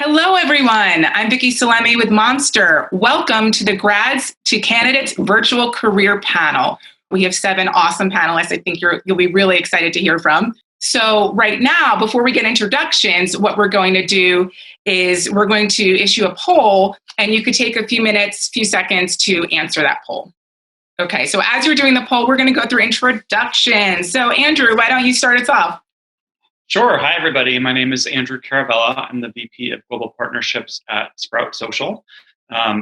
Hello, everyone. I'm Vicki Salemi with Monster. Welcome to the Grads to Candidates Virtual Career Panel. We have 7 awesome panelists I think you'll be really excited to hear from. So right now, before we get introductions, what we're going to do is we're going to issue a poll, and you could take a few seconds to answer that poll. Okay, so as you're doing the poll, we're going to go through introductions. So Andrew, why don't you start us off? Sure. Hi, everybody. My name is Andrew Caravella. I'm the VP of Global Partnerships at Sprout Social.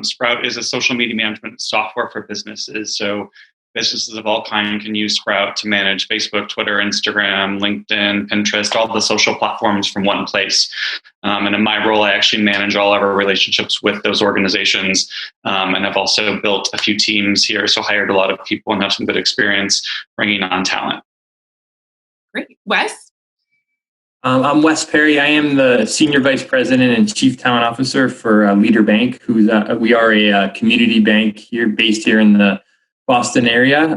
Sprout is a social media management software for businesses. So businesses of all kinds can use Sprout to manage Facebook, Twitter, Instagram, LinkedIn, Pinterest, all the social platforms from one place. And in my role, I actually manage all of our relationships with those organizations. And I've also built a few teams here, so hired a lot of people and have some good experience bringing on talent. Great. Wes? I'm Wes Perry. I am the Senior Vice President and Chief Talent Officer for Leader Bank. We are a community bank based here in the Boston area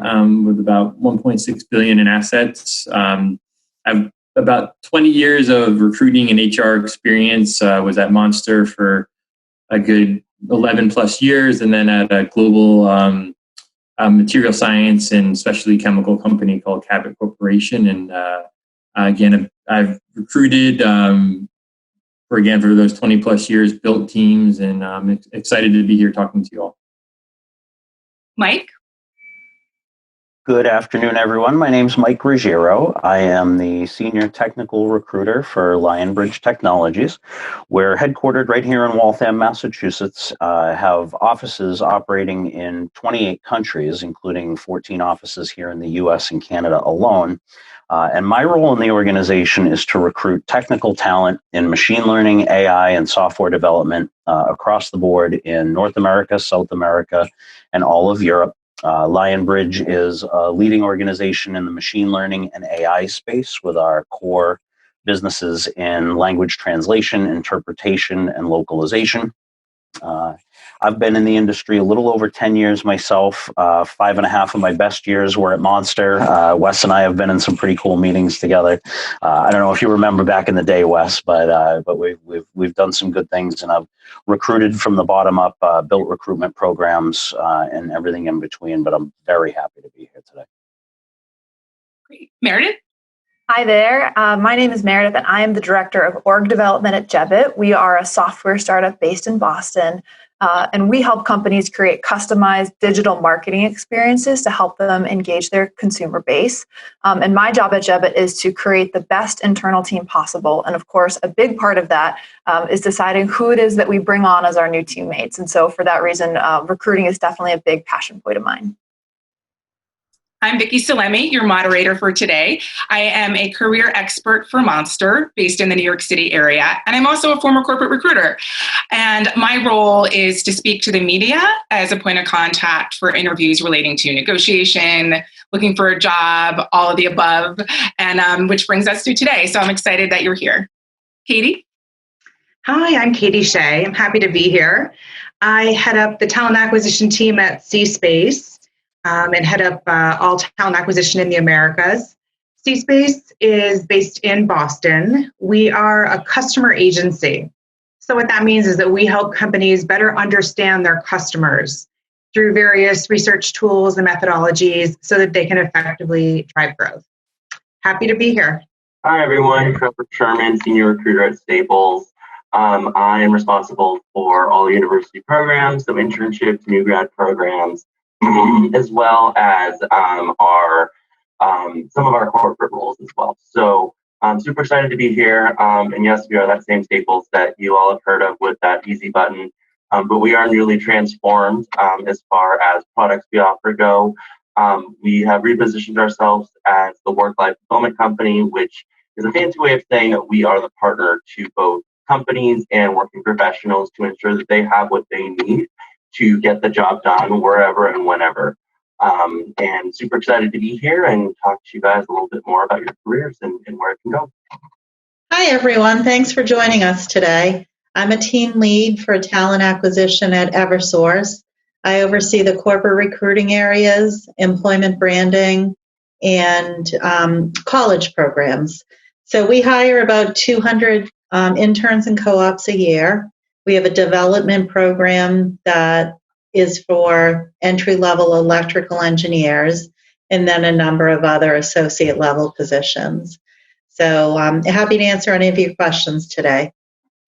with about $1.6 billion in assets. I've about 20 years of recruiting and HR experience. Was at Monster for a good 11 plus years, and then at a global material science and specialty chemical company called Cabot Corporation. And again, I've recruited for those 20 plus years, built teams, and I'm excited to be here talking to you all. Mike? Good afternoon, everyone. My name's Mike Ruggiero. I am the Senior Technical Recruiter for Lionbridge Technologies. We're headquartered right here in Waltham, Massachusetts. Have offices operating in 28 countries, including 14 offices here in the US and Canada alone. And my role in the organization is to recruit technical talent in machine learning, AI, and software development across the board in North America, South America, and all of Europe. Lionbridge is a leading organization in the machine learning and AI space with our core businesses in language translation, interpretation, and localization. I've been in the industry a little over 10 years myself. 5.5 of my best years were at Monster. Wes and I have been in some pretty cool meetings together. I don't know if you remember back in the day, Wes, but we've done some good things, and I've recruited from the bottom up, built recruitment programs and everything in between. But I'm very happy to be here today. Great. Meredith? Hi there. My name is Meredith, and I am the Director of Org Development at Jebbit. We are a software startup based in Boston, and we help companies create customized digital marketing experiences to help them engage their consumer base. And my job at Jebbit is to create the best internal team possible. And of course, a big part of that is deciding who it is that we bring on as our new teammates. And so for that reason, recruiting is definitely a big passion point of mine. I'm Vicki Salemi, your moderator for today. I am a career expert for Monster based in the New York City area, and I'm also a former corporate recruiter. And my role is to speak to the media as a point of contact for interviews relating to negotiation, looking for a job, all of the above, and which brings us to today. So I'm excited that you're here. Katie? Hi, I'm Katie Shea. I'm happy to be here. I head up the talent acquisition team at C-Space. And head up all talent acquisition in the Americas. C-Space is based in Boston. We are a customer agency. So what that means is that we help companies better understand their customers through various research tools and methodologies so that they can effectively drive growth. Happy to be here. Hi, everyone. Trevor Sherman, Senior Recruiter at Staples. I am responsible for all university programs, so internships, new grad programs, as well as some of our corporate roles as well. So I'm super excited to be here. And yes, we are that same Staples that you all have heard of with that easy button. But we are newly transformed as far as products we offer go. We have repositioned ourselves as the work-life fulfillment company, which is a fancy way of saying that we are the partner to both companies and working professionals to ensure that they have what they need to get the job done wherever and whenever. And super excited to be here and talk to you guys a little bit more about your careers and where it can go. Hi, everyone. Thanks for joining us today. I'm a team lead for talent acquisition at Eversource. I oversee the corporate recruiting areas, employment branding, and college programs. So we hire about 200 interns and co-ops a year. We have a development program that is for entry-level electrical engineers, and then a number of other associate level positions. So I'm happy to answer any of your questions today.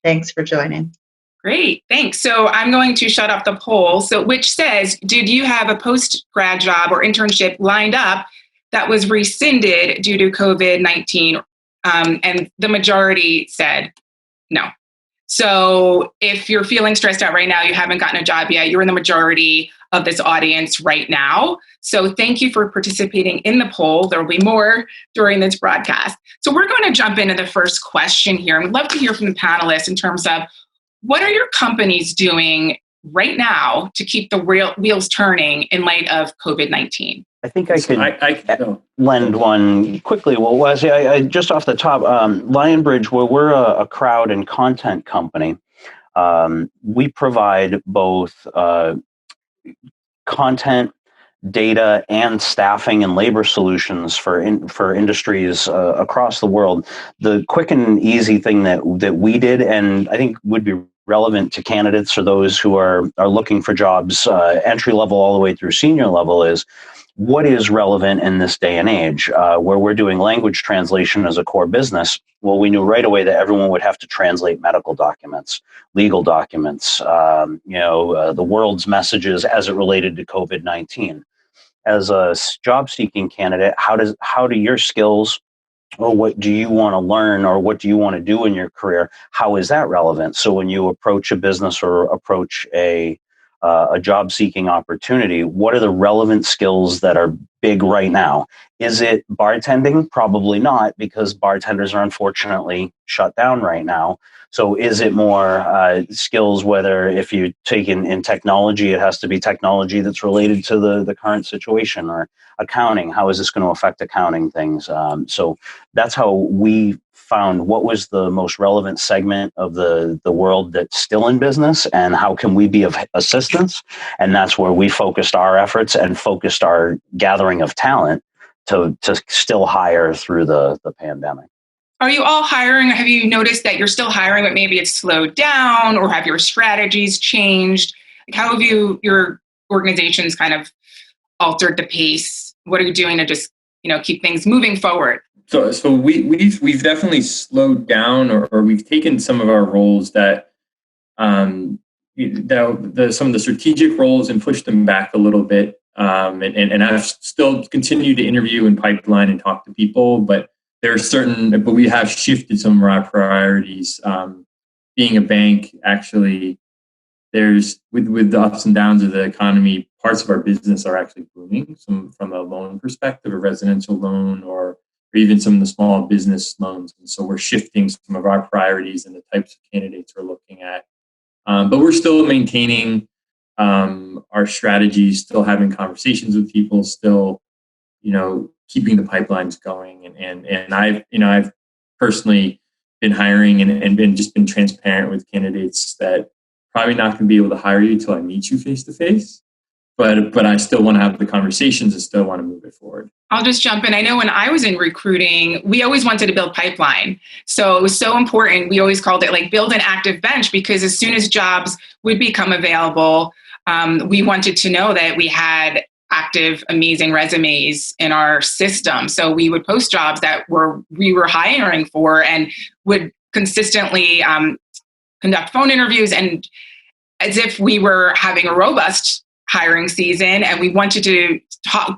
Thanks for joining. Great, thanks. So I'm going to shut off the poll. So which says, did you have a post-grad job or internship lined up that was rescinded due to COVID-19? And the majority said no. So if you're feeling stressed out right now, you haven't gotten a job yet, you're in the majority of this audience right now. So thank you for participating in the poll. There will be more during this broadcast. So we're going to jump into the first question here. And we'd love to hear from the panelists in terms of what are your companies doing right now to keep the wheels turning in light of COVID-19? I think I could lend one quickly. Well, Wesley, I just off the top, Lionbridge, where we're a crowd and content company, we provide both content, data, and staffing and labor solutions for industries across the world. The quick and easy thing that we did, and I think would be relevant to candidates or those who are looking for jobs, entry level all the way through senior level, is what is relevant in this day and age, where we're doing language translation as a core business. Well, we knew right away that everyone would have to translate medical documents, legal documents, the world's messages as it related to COVID-19. As a job-seeking candidate, how do your skills, or what do you want to learn, or what do you want to do in your career, how is that relevant? So when you approach a business or approach a job-seeking opportunity, what are the relevant skills that are big right now? Is it bartending? Probably not, because bartenders are unfortunately shut down right now. So is it more skills, whether if you take in technology, it has to be technology that's related to the current situation, or accounting, how is this going to affect accounting things? So that's how we found what was the most relevant segment of the world that's still in business, and how can we be of assistance? And that's where we focused our efforts and focused our gathering of talent to still hire through the pandemic. Are you all hiring? Have you noticed that you're still hiring, but maybe it's slowed down, or have your strategies changed? Like, how have your organizations kind of altered the pace? What are you doing to just keep things moving forward? So we've definitely slowed down, or we've taken some of our roles that some of the strategic roles and pushed them back a little bit. And I've still continued to interview and pipeline and talk to people, but but we have shifted some of our priorities. Being a bank, actually, there's with the ups and downs of the economy, parts of our business are actually booming. Some from a loan perspective, a residential loan, or even some of the small business loans. And so we're shifting some of our priorities and the types of candidates we're looking at. But we're still maintaining our strategies, still having conversations with people, still, keeping the pipelines going. And I've personally been hiring and been transparent with candidates that probably not going to be able to hire you until I meet you face to face. But I still want to have the conversations and still want to move it forward. I'll just jump in. I know when I was in recruiting, we always wanted to build pipeline. So it was so important. We always called it like build an active bench, because as soon as jobs would become available, we wanted to know that we had active, amazing resumes in our system. So we would post jobs that we were hiring for, and would consistently conduct phone interviews, and as if we were having a robust hiring season, and we wanted to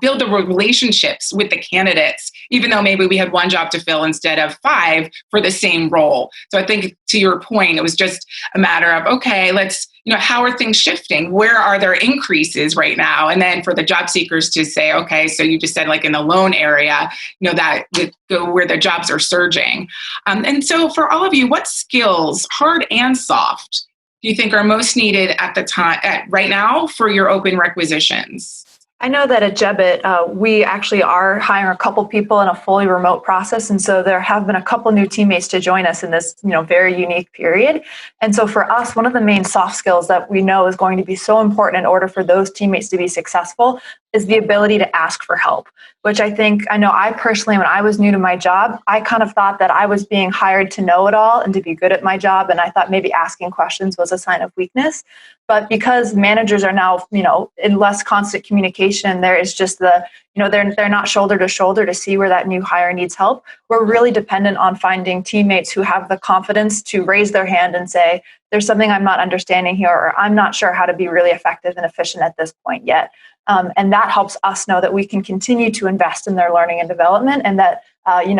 build the relationships with the candidates, even though maybe we had one job to fill instead of 5 for the same role. So I think, to your point, it was just a matter of, okay, let's, how are things shifting? Where are there increases right now? And then for the job seekers to say, okay, so you just said like in the loan area, that would go where the jobs are surging. And so for all of you, what skills, hard and soft, do you think are most needed at the time, right now, for your open requisitions? I know that at Jebbit, we actually are hiring a couple people in a fully remote process. And so there have been a couple new teammates to join us in this, very unique period. And so for us, one of the main soft skills that we know is going to be so important in order for those teammates to be successful is the ability to ask for help, which I know I personally, when I was new to my job, I kind of thought that I was being hired to know it all and to be good at my job. And I thought maybe asking questions was a sign of weakness. But because managers are now, in less constant communication, there is just they're not shoulder to shoulder to see where that new hire needs help. We're really dependent on finding teammates who have the confidence to raise their hand and say, there's something I'm not understanding here, or I'm not sure how to be really effective and efficient at this point yet. And that helps us know that we can continue to invest in their learning and development, and that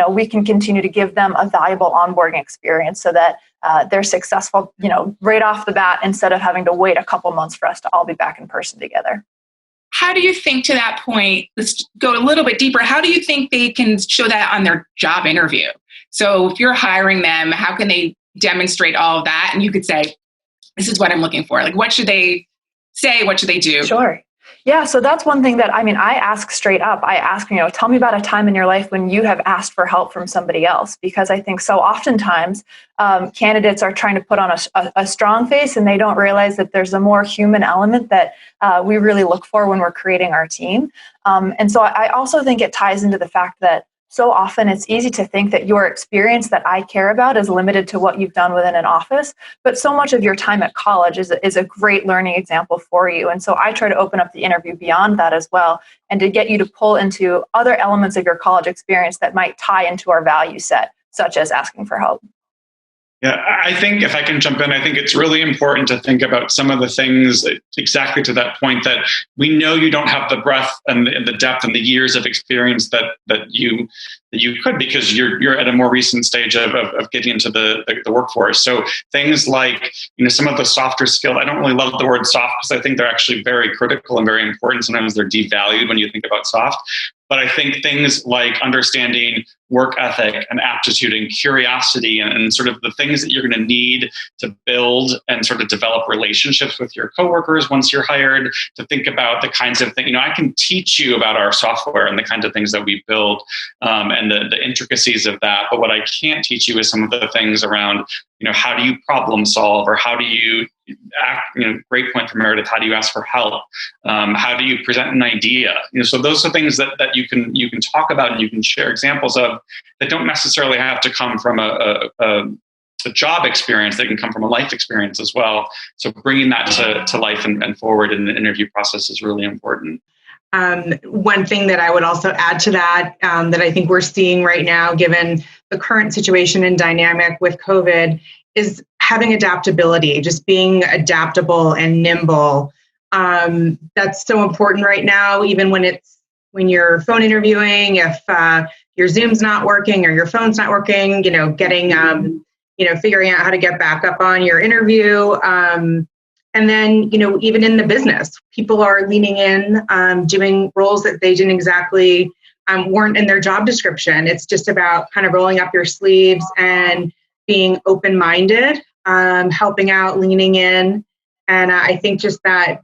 we can continue to give them a valuable onboarding experience so that they're successful, right off the bat, instead of having to wait a couple months for us to all be back in person together. How do you think, to that point, let's go a little bit deeper, how do you think they can show that on their job interview? So if you're hiring them, how can they demonstrate all of that? And you could say, this is what I'm looking for. Like, what should they say? What should they do? Sure. Yeah, so that's one thing that, I ask straight up. I ask, tell me about a time in your life when you have asked for help from somebody else, because I think so oftentimes candidates are trying to put on a strong face, and they don't realize that there's a more human element that we really look for when we're creating our team. And so I also think it ties into the fact that so often it's easy to think that your experience that I care about is limited to what you've done within an office, but so much of your time at college is a great learning example for you. And so I try to open up the interview beyond that as well, and to get you to pull into other elements of your college experience that might tie into our value set, such as asking for help. Yeah, I think, if I can jump in, I think it's really important to think about some of the things exactly to that point, that we know you don't have the breadth and the depth and the years of experience that you could, because you're at a more recent stage of getting into the workforce. So things like, some of the softer skills, I don't really love the word soft because I think they're actually very critical and very important. Sometimes they're devalued when you think about soft. But I think things like understanding work ethic and aptitude and curiosity and sort of the things that you're going to need to build and sort of develop relationships with your coworkers once you're hired, to think about the kinds of things, I can teach you about our software and the kinds of things that we build and the intricacies of that. But what I can't teach you is some of the things around, how do you problem solve, or how do you act, great point from Meredith, how do you ask for help? How do you present an idea? So those are things that you can talk about and you can share examples of that don't necessarily have to come from a job experience. They can come from a life experience as well. So bringing that to life and forward in the interview process is really important. One thing that I would also add to that, that I think we're seeing right now, given the current situation and dynamic with COVID, is having adaptability, just being adaptable and nimble. That's so important right now, even when you're phone interviewing, if your Zoom's not working or your phone's not working, getting, figuring out how to get back up on your interview. And then, even in the business, people are leaning in, doing roles that they didn't exactly weren't in their job description. It's just about kind of rolling up your sleeves and being open-minded, helping out, leaning in. And I think just that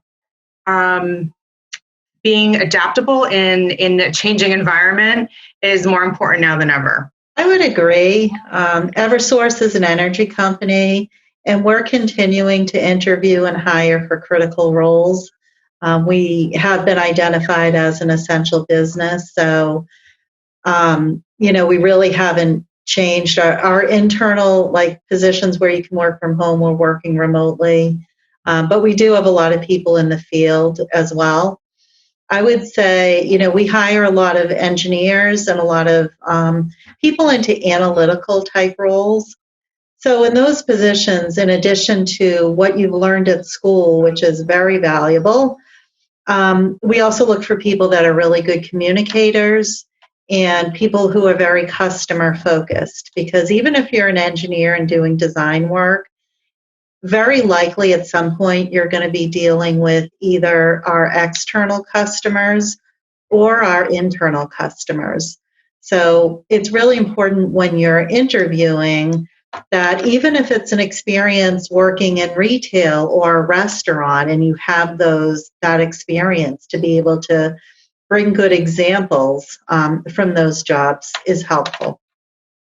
being adaptable in a changing environment is more important now than ever. I would agree. Eversource is an energy company, and we're continuing to interview and hire for critical roles. We have been identified as an essential business. So, we really haven't changed our internal positions where you can work from home. We're working remotely. But we do have a lot of people in the field as well. I would say, we hire a lot of engineers and a lot of people into analytical type roles. So in those positions, in addition to what you've learned at school, which is very valuable, we also look for people that are really good communicators and people who are very customer focused. Because even if you're an engineer and doing design work, very likely at some point you're going to be dealing with either our external customers or our internal customers. So it's really important when you're interviewing that even if it's an experience working in retail or a restaurant and you have that experience, to be able to bring good examples from those jobs is helpful.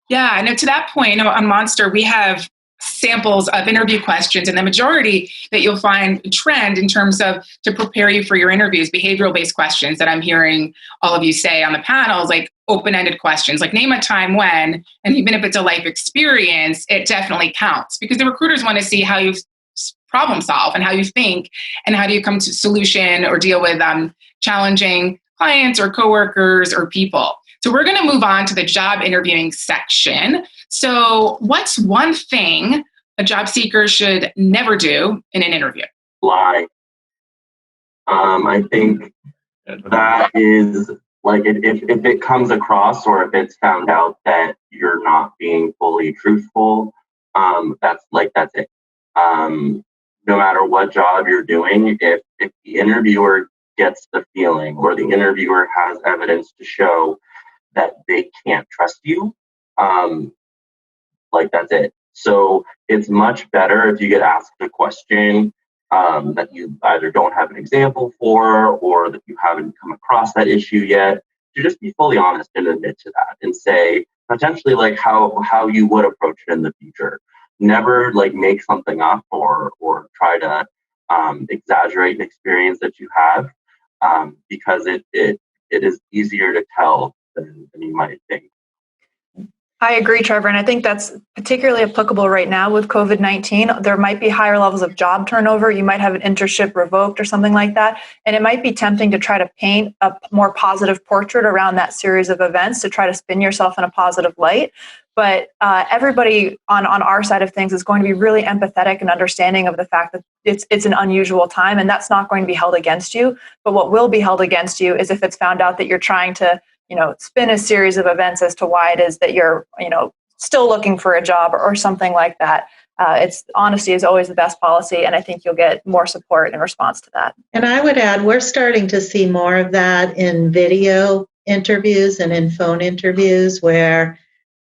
Yeah, and to that point, on Monster, we have samples of interview questions, and the majority that you'll find a trend in terms of to prepare you for your interviews, behavioral-based questions that I'm hearing all of you say on the panels, like open-ended questions, like name a time when, and even if it's a life experience, it definitely counts because the recruiters want to see how you problem solve and how you think and how do you come to solution or deal with challenging clients or coworkers or people. So we're going to move on to the job interviewing section. So what's one thing a job seeker should never do in an interview? Lie. I think that is like if it comes across or if it's found out that you're not being fully truthful, that's it. No matter what job you're doing, if the interviewer gets the feeling or the interviewer has evidence to show that they can't trust you, that's it. So it's much better if you get asked a question that you either don't have an example for or that you haven't come across that issue yet, to just be fully honest and admit to that and say potentially how you would approach it in the future. Never make something up or try to exaggerate an experience that you have, because it is easier to tell than you might think. I agree, Trevor, and I think that's particularly applicable right now with COVID-19. There might be higher levels of job turnover. You might have an internship revoked or something like that, and it might be tempting to try to paint a more positive portrait around that series of events to try to spin yourself in a positive light. But everybody on our side of things is going to be really empathetic and understanding of the fact that it's an unusual time, and that's not going to be held against you. But what will be held against you is if it's found out that you're trying to spin a series of events as to why it is that you're, still looking for a job or something like that. Honesty is always the best policy, and I think you'll get more support in response to that. And I would add, we're starting to see more of that in video interviews and in phone interviews where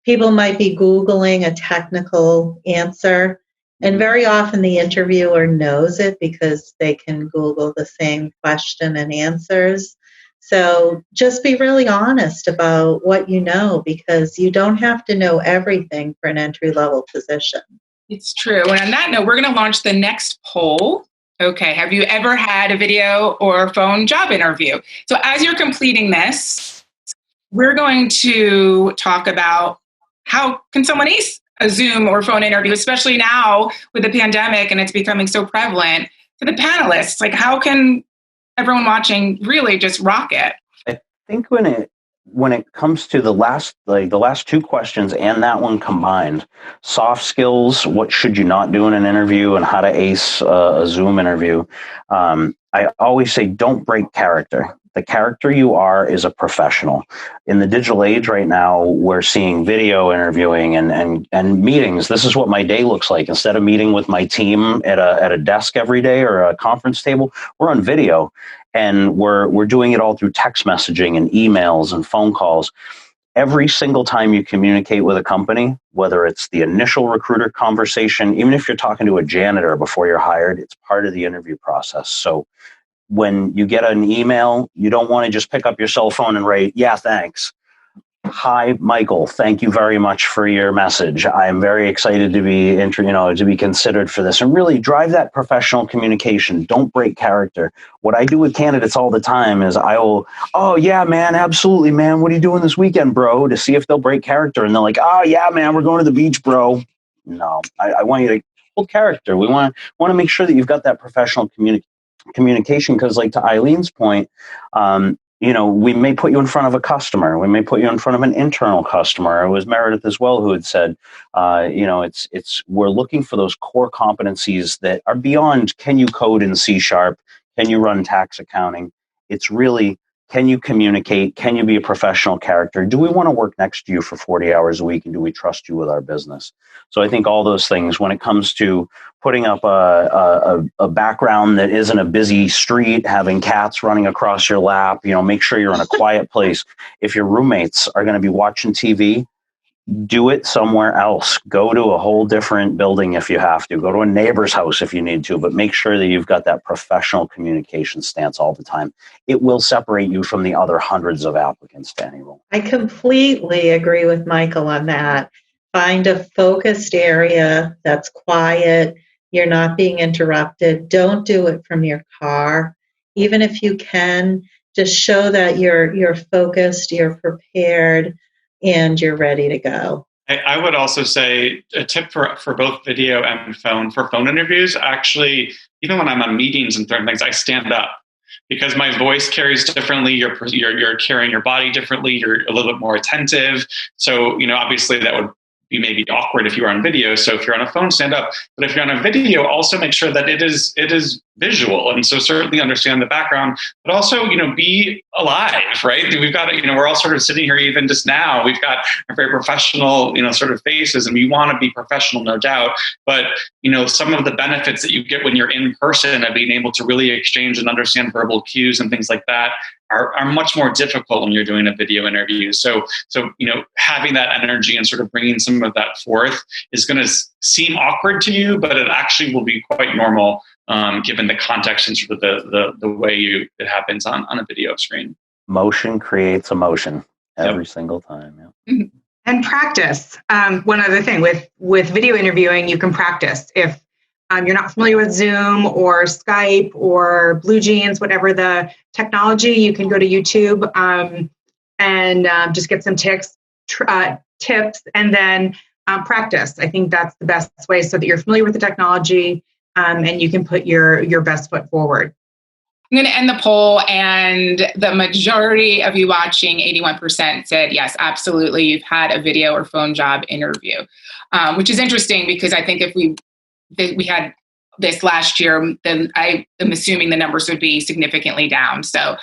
people might be Googling a technical answer, and very often the interviewer knows it because they can Google the same question and answers. So just be really honest about what you know, because you don't have to know everything for an entry-level position. It's true. And on that note, we're going to launch the next poll. Okay. Have you ever had a video or phone job interview? So as you're completing this, we're going to talk about how can someone ace a Zoom or phone interview, especially now with the pandemic and it's becoming so prevalent. For the panelists, how can everyone watching really just rock it? I think when it comes to the last two questions and that one combined, soft skills, what should you not do in an interview, and how to ace a Zoom interview, I always say don't break character. The character you are is a professional. In the digital age right now, we're seeing video interviewing and meetings. This is what my day looks like. Instead of meeting with my team at a desk every day or a conference table, we're on video, and we're doing it all through text messaging and emails and phone calls. Every single time you communicate with a company, whether it's the initial recruiter conversation, even if you're talking to a janitor before you're hired, it's part of the interview process. So when you get an email, you don't want to just pick up your cell phone and write, "Yeah, thanks. Hi, Michael. Thank you very much for your message. I'm very excited to be considered for this." And really drive that professional communication. Don't break character. What I do with candidates all the time is "Oh yeah, man, absolutely, man. What are you doing this weekend, bro?" to see if they'll break character. And they're like, "Oh yeah, man, we're going to the beach, bro." No, I want you to hold character. We want to make sure that you've got that professional communication, because to Eileen's point, we may put you in front of a customer. We may put you in front of an internal customer. It was Meredith as well who had said, we're looking for those core competencies that are beyond, can you code in C#? Can you run tax accounting? It's really, can you communicate? Can you be a professional character? Do we want to work next to you for 40 hours a week? And do we trust you with our business? So I think all those things, when it comes to putting up a background that isn't a busy street, having cats running across your lap, make sure you're in a quiet place. If your roommates are going to be watching TV, do it somewhere else. Go to a whole different building if you have to. Go to a neighbor's house if you need to, but make sure that you've got that professional communication stance all the time. It will separate you from the other hundreds of applicants to any role. I completely agree with Michael on that. Find a focused area that's quiet. You're not being interrupted. Don't do it from your car. Even if you can, just show that you're focused, you're prepared, and you're ready to go. I would also say a tip for both video and phone. For phone interviews, actually, even when I'm on meetings and certain things, I stand up because my voice carries differently. You're carrying your body differently. You're a little bit more attentive. So, obviously that would be maybe awkward if you were on video. So if you're on a phone, stand up. But if you're on a video, also make sure that it is visual. And so certainly understand the background, but also, be alive, right? We've got to, we're all sort of sitting here even just now. We've got our very professional, sort of faces, and we want to be professional, no doubt. But, some of the benefits that you get when you're in person of being able to really exchange and understand verbal cues and things like that are much more difficult when you're doing a video interview. So having that energy and sort of bringing some of that forth is going to seem awkward to you, but it actually will be quite normal given the context and sort of the way it happens on a video screen. Motion creates emotion every single time. Yeah. And practice. One other thing with video interviewing, you can practice. If you're not familiar with Zoom or Skype or Blue Jeans, whatever the technology, you can go to YouTube and just get some tips and then practice. I think that's the best way so that you're familiar with the technology and you can put your best foot forward. I'm going to end the poll, and the majority of you watching, 81%, said yes, absolutely, you've had a video or phone job interview, which is interesting because I think if we had this last year, then I am assuming the numbers would be significantly down. So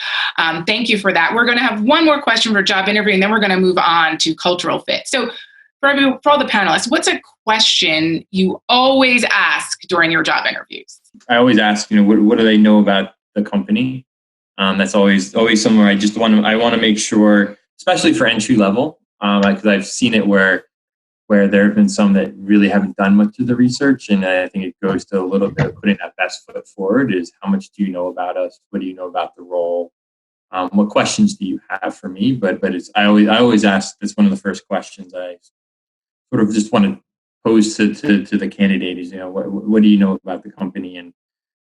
thank you for that. We're going to have one more question for job interview, and then we're going to move on to cultural fit. So for all the panelists, what's a question you always ask during your job interviews? I always ask, what do they know about the company? That's always somewhere I want to make sure, especially for entry level, because I've seen it where there have been some that really haven't done much of the research, and I think it goes to a little bit of putting that best foot forward. Is how much do you know about us? What do you know about the role? What questions do you have for me? But I always ask. It's one of the first questions I sort of just want to pose to the candidate is, what do you know about the company, and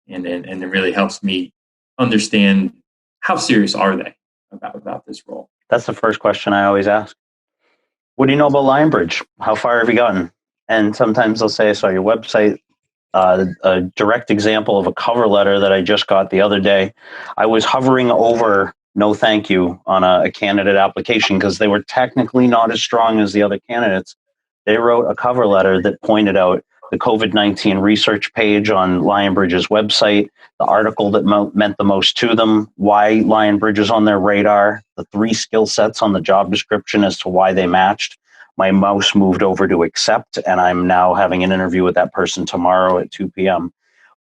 it really helps me understand how serious are they about this role. That's the first question I always ask. What do you know about Lionbridge? How far have you gotten? And sometimes they'll say, I saw your website. A direct example of a cover letter that I just got the other day. I was hovering over no thank you on a candidate application because they were technically not as strong as the other candidates. They wrote a cover letter that pointed out the COVID-19 research page on Lionbridge's website, the article that meant the most to them, why Lionbridge is on their radar, the 3 skill sets on the job description as to why they matched. My mouse moved over to accept, and I'm now having an interview with that person tomorrow at 2 p.m.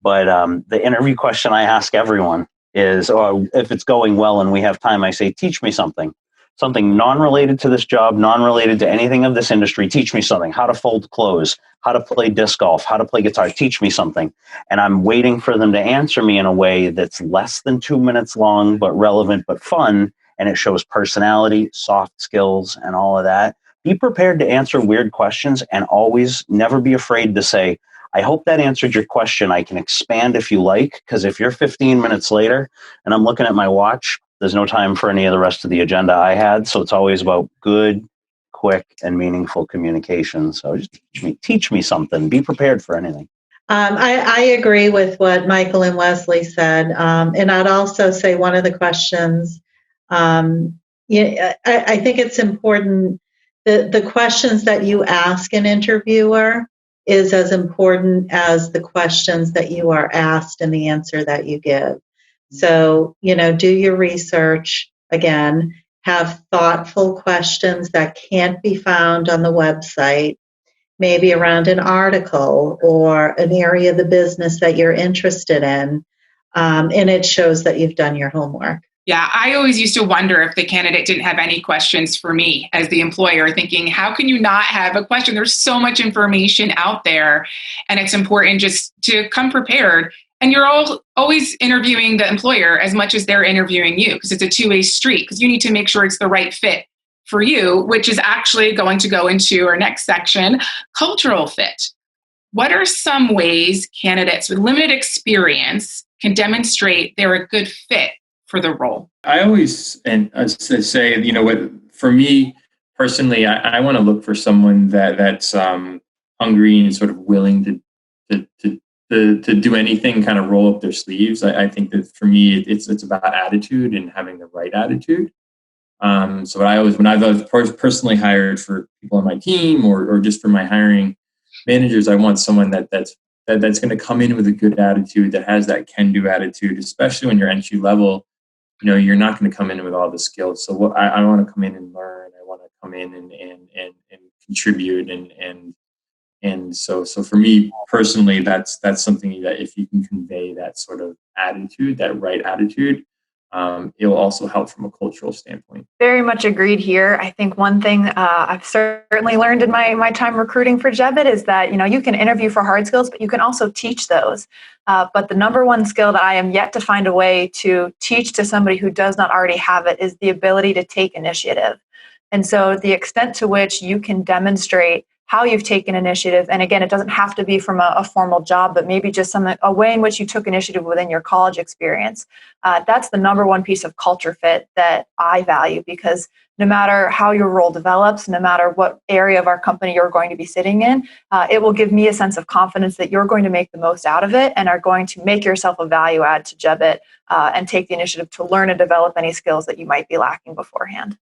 But the interview question I ask everyone is, if it's going well and we have time, I say, teach me something non-related to this job, non-related to anything of this industry. Teach me something, how to fold clothes, how to play disc golf, how to play guitar. Teach me something. And I'm waiting for them to answer me in a way that's less than 2 minutes long, but relevant, but fun. And it shows personality, soft skills, and all of that. Be prepared to answer weird questions, and always never be afraid to say, I hope that answered your question. I can expand if you like, because if you're 15 minutes later and I'm looking at my watch, there's no time for any of the rest of the agenda I had. So it's always about good, quick, and meaningful communication. So just teach me something. Be prepared for anything. I agree with what Michael and Wesley said. And I'd also say one of the questions, I think it's important that the questions that you ask an interviewer is as important as the questions that you are asked and the answer that you give. So, do your research. Again, have thoughtful questions that can't be found on the website, maybe around an article or an area of the business that you're interested in. And it shows that you've done your homework. Yeah, I always used to wonder if the candidate didn't have any questions for me as the employer, thinking, how can you not have a question? There's so much information out there, and it's important just to come prepared. And you're all always interviewing the employer as much as they're interviewing you, because it's a two-way street, because you need to make sure it's the right fit for you, which is actually going to go into our next section, cultural fit. What are some ways candidates with limited experience can demonstrate they're a good fit for the role? I always say, for me personally, I want to look for someone that's hungry and sort of willing to do anything, kind of roll up their sleeves. I think that for me, it's about attitude and having the right attitude. So when I was personally hired for people on my team or just for my hiring managers, I want someone that's going to come in with a good attitude, that has that can-do attitude, especially when you're entry level. You're not going to come in with all the skills. So I want to come in and learn. I want to come in and contribute. And so for me personally, that's something that if you can convey that sort of attitude, that right attitude, it will also help from a cultural standpoint. Very much agreed here. I think one thing I've certainly learned in my time recruiting for Jebbit is that, you can interview for hard skills, but you can also teach those. But the number one skill that I am yet to find a way to teach to somebody who does not already have it is the ability to take initiative. And so the extent to which you can demonstrate how you've taken initiative, and again, it doesn't have to be from a formal job, but maybe just a way in which you took initiative within your college experience. That's the number one piece of culture fit that I value, because no matter how your role develops, no matter what area of our company you're going to be sitting in, it will give me a sense of confidence that you're going to make the most out of it and are going to make yourself a value add to Jebbit and take the initiative to learn and develop any skills that you might be lacking beforehand.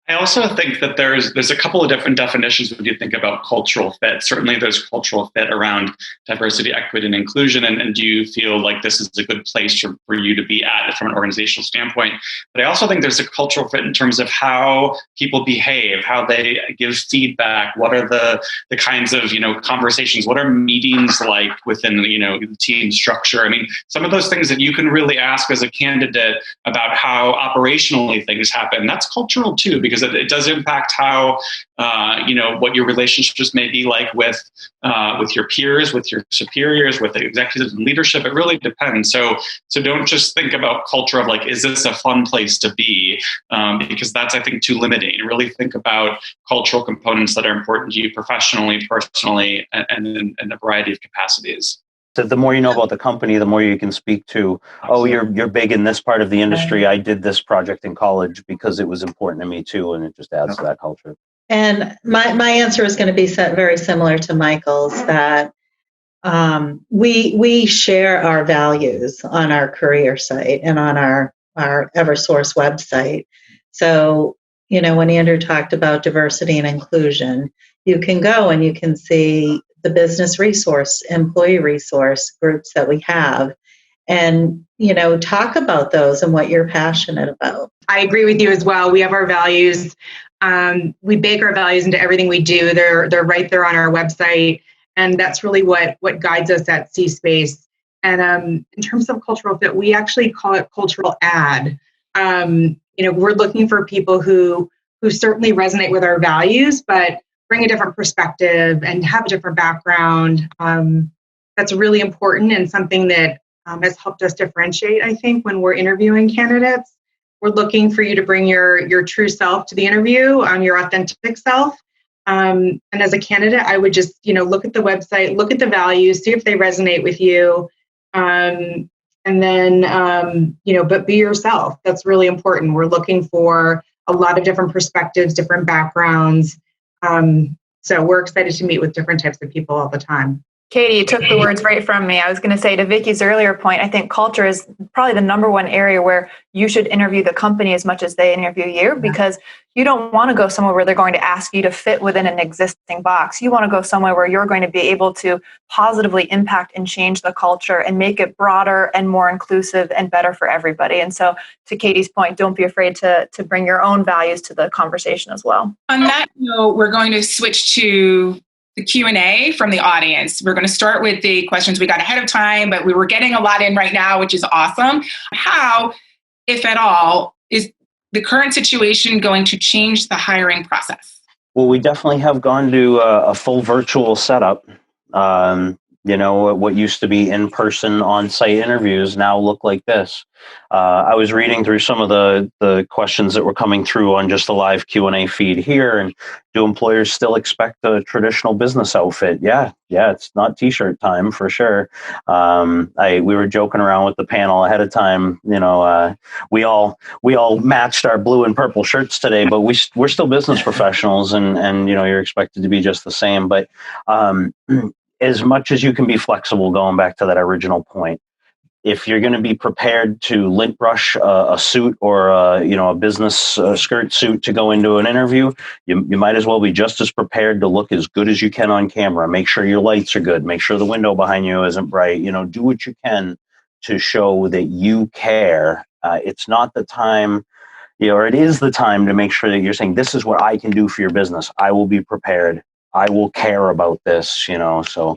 I also think that there's a couple of different definitions when you think about cultural fit. Certainly there's cultural fit around diversity, equity, and inclusion. And do you feel like this is a good place for you to be at from an organizational standpoint? But I also think there's a cultural fit in terms of how people behave, how they give feedback. What are the kinds of, conversations? What are meetings like within, the team structure? I mean, some of those things that you can really ask as a candidate about how operationally things happen, that's cultural too, because it does impact how, what your relationships may be like with your peers, with your superiors, with the executives and leadership. It really depends. So don't just think about culture of like, is this a fun place to be? Because that's, I think, too limiting. Really think about cultural components that are important to you professionally, personally, and in a variety of capacities. So the more you know about the company, the more you can speak to, you're big in this part of the industry. I did this project in college because it was important to me too, and it just adds to that culture. And my answer is going to be very similar to Michael's, that we share our values on our career site and on our Eversource website. So, when Andrew talked about diversity and inclusion, you can go and you can see the business resource, employee resource groups that we have, and, talk about those and what you're passionate about. I agree with you as well. We have our values. We bake our values into everything we do. They're right there on our website. And that's really what guides us at C-Space. And in terms of cultural fit, we actually call it cultural add. We're looking for people who certainly resonate with our values, but bring a different perspective and have a different background. That's really important and something that has helped us differentiate, I think, when we're interviewing candidates. We're looking for you to bring your true self to the interview, your authentic self. And as a candidate, I would just, look at the website, look at the values, see if they resonate with you. And then, but be yourself. That's really important. We're looking for a lot of different perspectives, different backgrounds. So we're excited to meet with different types of people all the time. Katie, you took the words right from me. I was going to say, to Vicky's earlier point, I think culture is probably the number one area where you should interview the company as much as they interview you, because you don't want to go somewhere where they're going to ask you to fit within an existing box. You want to go somewhere where you're going to be able to positively impact and change the culture and make it broader and more inclusive and better for everybody. And so, to Katie's point, don't be afraid to bring your own values to the conversation as well. On that note, we're going to switch to the Q&A from the audience. We're going to start with the questions we got ahead of time, but we were getting a lot in right now, which is awesome. How if at all, is the current situation going to change the hiring process? Well, we definitely have gone to a full virtual setup. What used to be in-person on-site interviews now look like this. I was reading through some of the questions that were coming through on just the live Q&A feed here, and do employers still expect a traditional business outfit? Yeah, it's not t-shirt time for sure. We were joking around with the panel ahead of time. We all matched our blue and purple shirts today, but we're still business professionals, and you're expected to be just the same. But as much as you can be flexible, going back to that original point, if you're going to be prepared to lint brush a suit or a business skirt suit to go into an interview, you might as well be just as prepared to look as good as you can on camera. Make sure your lights are good. Make sure the window behind you isn't bright. Do what you can to show that you care. It's not the time, or it is the time to make sure that you're saying, this is what I can do for your business. I will be prepared. I will care about this, so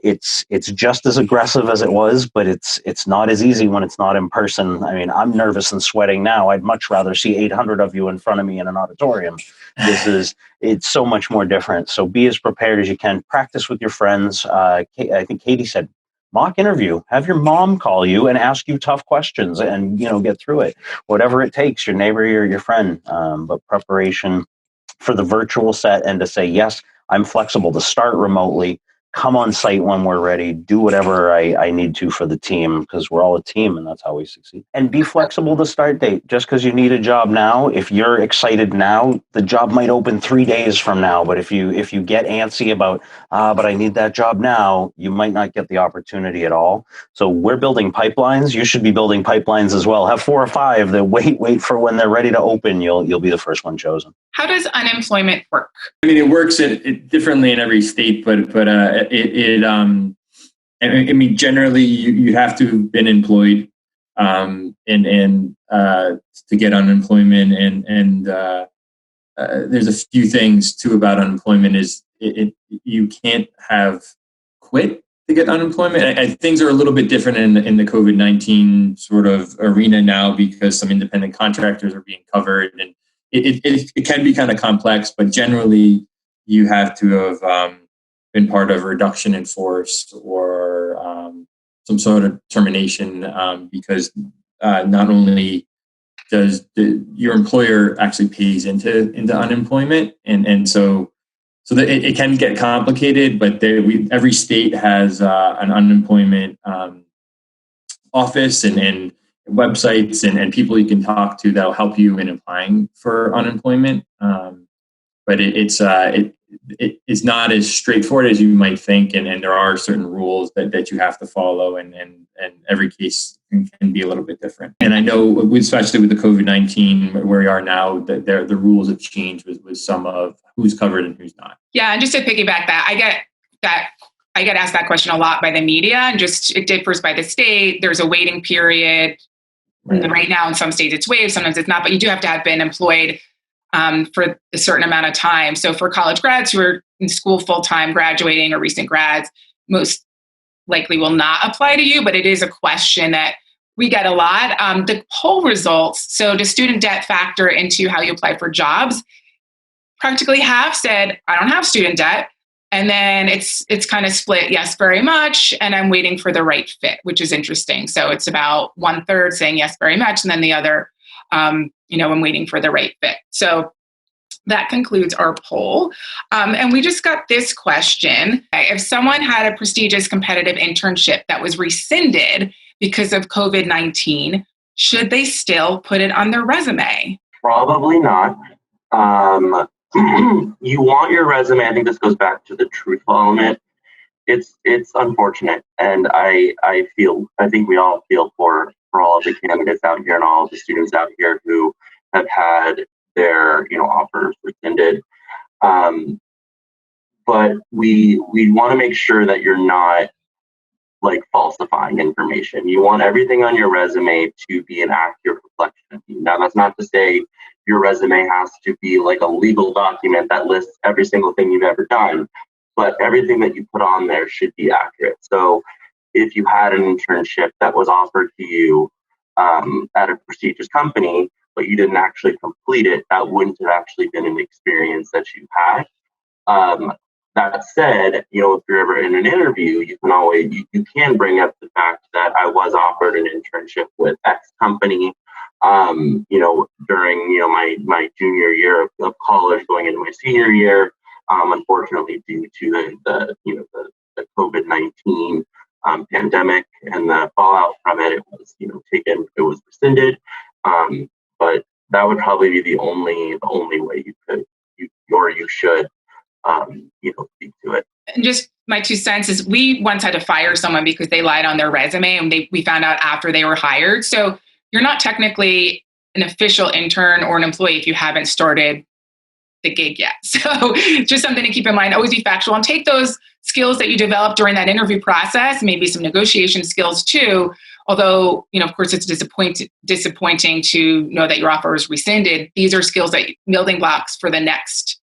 it's just as aggressive as it was, but it's not as easy when it's not in person. I mean, I'm nervous and sweating now. I'd much rather see 800 of you in front of me in an auditorium. It's so much more different. So be as prepared as you can. Practice with your friends. I think Katie said, mock interview. Have your mom call you and ask you tough questions and, get through it. Whatever it takes, your neighbor or your friend. But preparation for the virtual set, and to say, yes, I'm flexible to start remotely, come on site when we're ready, do whatever I need to for the team, because we're all a team and that's how we succeed. And be flexible to start date. Just because you need a job now, if you're excited now, the job might open 3 days from now. But if you get antsy about, but I need that job now, you might not get the opportunity at all. So we're building pipelines. You should be building pipelines as well. Have 4 or 5 that wait for when they're ready to open. You'll be the first one chosen. How does unemployment work? I mean, it works differently in every state, but generally you have to have been employed, and to get unemployment, and there's a few things too about unemployment is you can't have quit to get unemployment. Things are a little bit different in the COVID-19 sort of arena now, because some independent contractors are being covered, and it can be kind of complex, but generally you have to have been part of a reduction in force or some sort of termination, because not only does your employer actually pays into unemployment, and so that it can get complicated, but every state has an unemployment office and websites and people you can talk to that'll help you in applying for unemployment. But it's not as straightforward as you might think, and there are certain rules that you have to follow, and every case can be a little bit different. And I know, especially with the COVID-19 where we are now, that the rules have changed with some of who's covered and who's not. Yeah, and just to piggyback that, I get asked that question a lot by the media, and just it differs by the state. There's a waiting period. Right now, in some states it's waived, sometimes it's not, but you do have to have been employed for a certain amount of time. So for college grads who are in school full-time, graduating, or recent grads, most likely will not apply to you, but it is a question that we get a lot. The poll results, so does student debt factor into how you apply for jobs? Practically half said, I don't have student debt. And then it's kind of split, yes, very much, and I'm waiting for the right fit, which is interesting. So it's about 1/3 saying yes, very much, and then the other, I'm waiting for the right fit. So that concludes our poll. And we just got this question. If someone had a prestigious competitive internship that was rescinded because of COVID-19, should they still put it on their resume? Probably not. You want your resume. I think this goes back to the truthful element. It's unfortunate, and I think we all feel for all of the candidates out here and all of the students out here who have had their offers rescinded. But we want to make sure that you're not falsifying information. You want everything on your resume to be an accurate reflection of you. Now, that's not to say your resume has to be like a legal document that lists every single thing you've ever done, but everything that you put on there should be accurate. So if you had an internship that was offered to you at a prestigious company, but you didn't actually complete it, that wouldn't have actually been an experience that you had. That said, if you're ever in an interview, you can always you can bring up the fact that I was offered an internship with X company, during my junior year of college, going into my senior year. Unfortunately, due to the COVID-19 pandemic and the fallout from it, it was rescinded. But that would probably be the only way you should speak to it. And just my 2 cents is we once had to fire someone because they lied on their resume, and we found out after they were hired. So you're not technically an official intern or an employee if you haven't started the gig yet. So just something to keep in mind. Always be factual and take those skills that you develop during that interview process, maybe some negotiation skills too. Although, of course, it's disappointing to know that your offer was rescinded. These are skills that building blocks for the next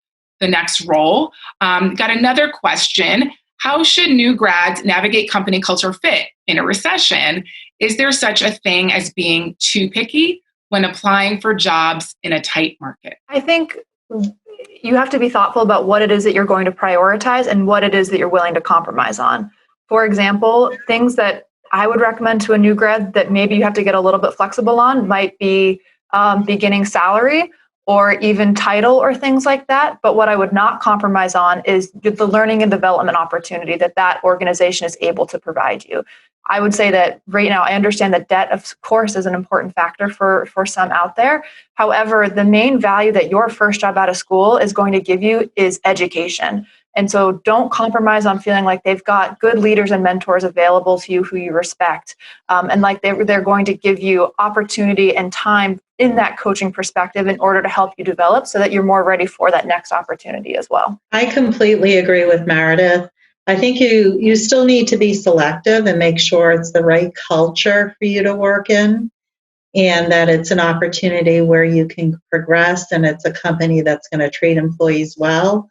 role. Got another question. How should new grads navigate company culture fit in a recession? Is there such a thing as being too picky when applying for jobs in a tight market? I think you have to be thoughtful about what it is that you're going to prioritize and what it is that you're willing to compromise on. For example, things that I would recommend to a new grad that maybe you have to get a little bit flexible on might be beginning salary or even title or things like that. But what I would not compromise on is the learning and development opportunity that organization is able to provide you. I would say that right now, I understand that debt, of course, is an important factor for some out there. However, the main value that your first job out of school is going to give you is education. And so don't compromise on feeling like they've got good leaders and mentors available to you who you respect. And like they're going to give you opportunity and time in that coaching perspective in order to help you develop so that you're more ready for that next opportunity as well. I completely agree with Meredith. I think you still need to be selective and make sure it's the right culture for you to work in and that it's an opportunity where you can progress and it's a company that's going to treat employees well.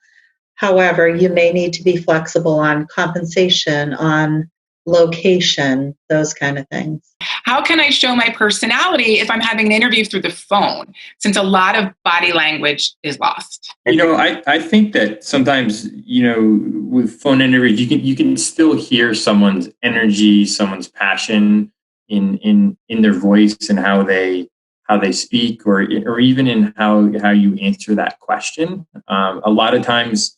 However, you may need to be flexible on compensation, on location, those kind of things. How can I show my personality if I'm having an interview through the phone, since a lot of body language is lost? I think that sometimes, with phone interviews, you can still hear someone's energy, someone's passion in their voice and how they speak, or even in how you answer that question. A lot of times,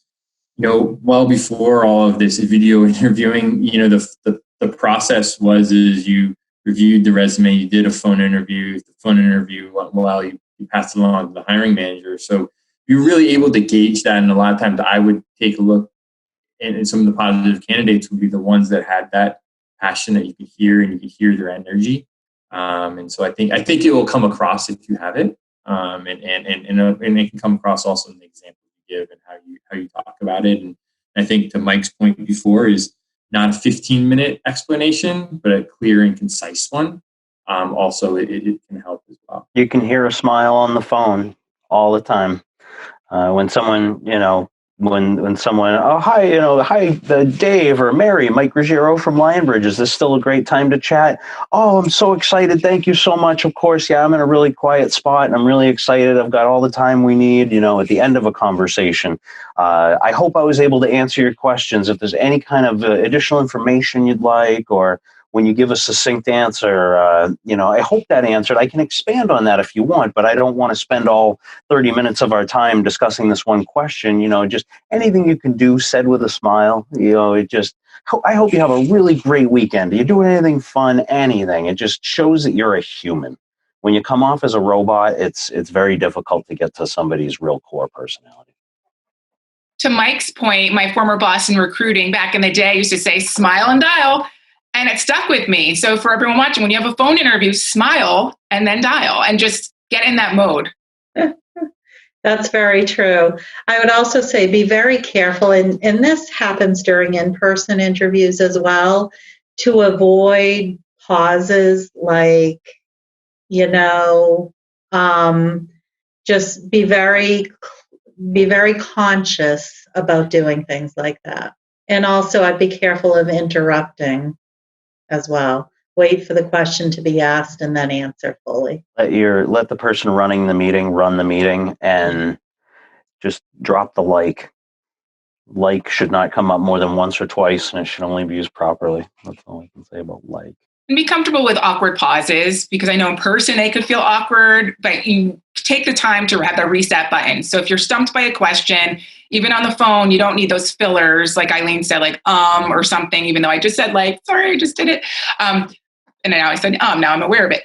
well before all of this video interviewing, the process is you reviewed the resume, you did a phone interview. The phone interview went well, you passed it along to the hiring manager. So you're really able to gauge that. And a lot of times I would take a look, and some of the positive candidates would be the ones that had that passion that you could hear, and you could hear their energy. And so I think it will come across if you have it. And it can come across also in the example you give and how you talk about it. And I think to Mike's point before is not a 15-minute explanation, but a clear and concise one. Also, it can help as well. You can hear a smile on the phone all the time. When someone, when someone, oh, hi, Dave or Mary, Mike Ruggiero from Lionbridge. Is this still a great time to chat? Oh, I'm so excited. Thank you so much. Of course. Yeah, I'm in a really quiet spot and I'm really excited. I've got all the time we need, at the end of a conversation. I hope I was able to answer your questions. If there's any kind of additional information you'd like, or when you give a succinct answer, I hope that answered. I can expand on that if you want, but I don't want to spend all 30 minutes of our time discussing this one question. Just anything you can do said with a smile. I hope you have a really great weekend. Are you doing anything fun? Anything. It just shows that you're a human. When you come off as a robot, it's very difficult to get to somebody's real core personality. To Mike's point, my former boss in recruiting back in the day used to say, smile and dial. And it stuck with me. So for everyone watching, when you have a phone interview, smile and then dial and just get in that mode. That's very true. I would also say be very careful, and this happens during in-person interviews as well, to avoid pauses like, just be very conscious about doing things like that. And also I'd be careful of interrupting as well. wait for the question to be asked and then answer fully. Let the person running the meeting run the meeting, and just drop the like. Like should not come up more than once or twice, and it should only be used properly. That's all I can say about like. And be comfortable with awkward pauses, because I know in person they could feel awkward, but you take the time to have the reset button. So if you're stumped by a question, even on the phone, you don't need those fillers, like Eileen said, like or something, even though I just said like, sorry, I just did it. And now I said now I'm aware of it.